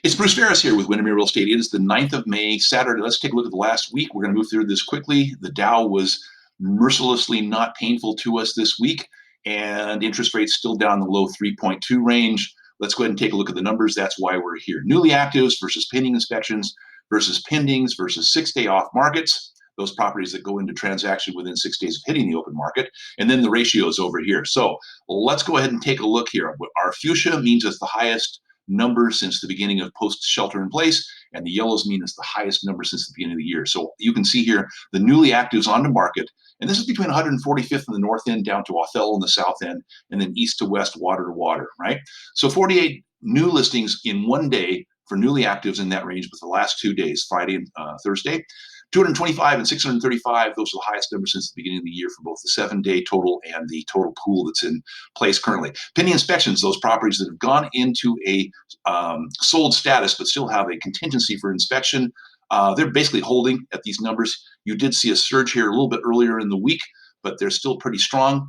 It's Bruce Phares here with Windermere Real Estate. It is the 9th of May, Saturday. Let's take a look at the last week. We're going to move through this quickly. The Dow was mercilessly not painful to us this week, and interest rates still down in the low 3.2 range. Let's go ahead and take a look at the numbers. That's why we're here. Newly actives versus pending inspections versus pendings versus 6-day off markets, those properties that go into transaction within 6 days of hitting the open market, and then the ratios over here. So let's go ahead and take a look here. Our Fuschia means it's the highest number since the beginning of post-shelter in place, and the yellows mean it's the highest number since the beginning of the year. So you can see here the newly actives on the market, and this is between 145th in the north end down to Othello in the south end, and then east to west, water to water, right? So 48 new listings in one day for newly actives in that range with the last 2 days, Friday and Thursday. 225 and 635, those are the highest numbers since the beginning of the year for both the 7-day total and the total pool that's in place currently. Pending inspections, those properties that have gone into a sold status but still have a contingency for inspection, they're basically holding at these numbers. You did see a surge here a little bit earlier in the week, but they're still pretty strong.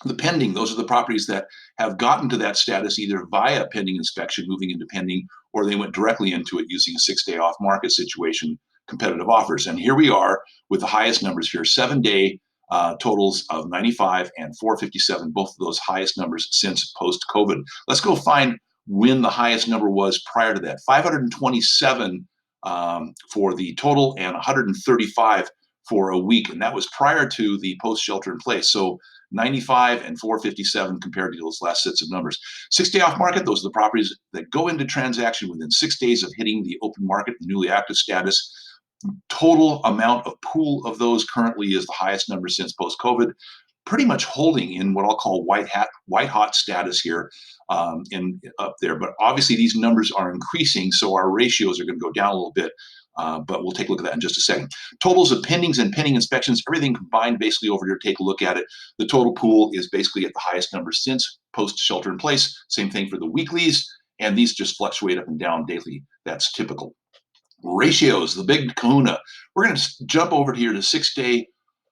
The pending, those are the properties that have gotten to that status either via pending inspection, moving into pending, or they went directly into it using a 6-day off market situation, competitive offers. And here we are with the highest numbers here, 7-day totals of 95 and 457, both of those highest numbers since post-COVID. Let's go find when the highest number was prior to that. 527 for the total and 135 for a week, and that was prior to the post-shelter in place. So 95 and 457 compared to those last sets of numbers. 6-day off market, those are the properties that go into transaction within 6 days of hitting the open market, the newly active status. Total amount of pool of those currently is the highest number since post-COVID, pretty much holding in what I'll call white hot status here up there. But obviously these numbers are increasing, so our ratios are going to go down a little bit. But we'll take a look at that in just a second. Totals of pendings and pending inspections, everything combined basically over here, take a look at it. The total pool is basically at the highest number since post-shelter in place. Same thing for the weeklies, and these just fluctuate up and down daily. That's typical. Ratios, the big kahuna. We're going to jump over here to 6-day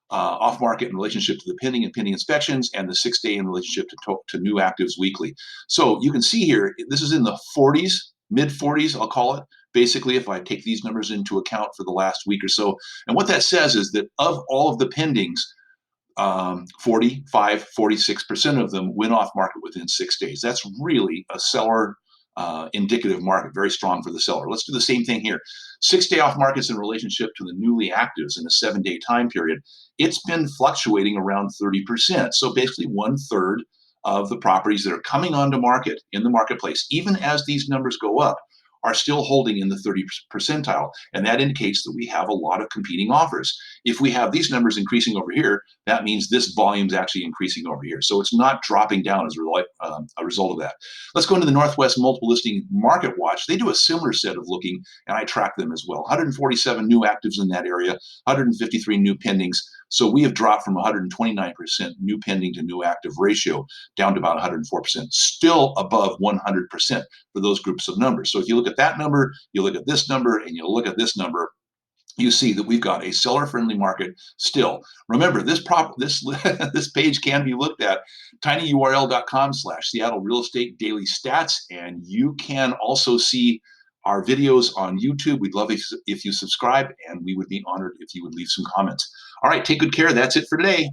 off market in relationship to the pending and pending inspections, and the 6-day in relationship to new actives weekly. So you can see here, this is in the 40s, mid 40s, I'll call it. Basically, if I take these numbers into account for the last week or so, and what that says is that of all of the pendings, 46% of them went off market within 6 days. That's really a seller indicative market, very strong for the seller. Let's do the same thing here. 6-day off markets in relationship to the newly actives in a 7-day time period. It's been fluctuating around 30%. So basically 1/3 of the properties that are coming onto market in the marketplace, even as these numbers go up, are still holding in the 30 percentile. And that indicates that we have a lot of competing offers. If we have these numbers increasing over here, that means this volume is actually increasing over here. So it's not dropping down as a result of that. Let's go into the Northwest Multiple Listing Market Watch. They do a similar set of looking, and I track them as well. 147 new actives in that area, 153 new pendings. So we have dropped from 129% new pending to new active ratio down to about 104%, still above 100% for those groups of numbers. So if you look at that number, you look at this number, and you look at this number, you see that we've got a seller-friendly market still. Remember, this this page can be looked at, tinyurl.com/Seattle Real Estate Daily Stats, and you can also see our videos on YouTube. We'd love if you subscribe, and we would be honored if you would leave some comments. All right, take good care. That's it for today.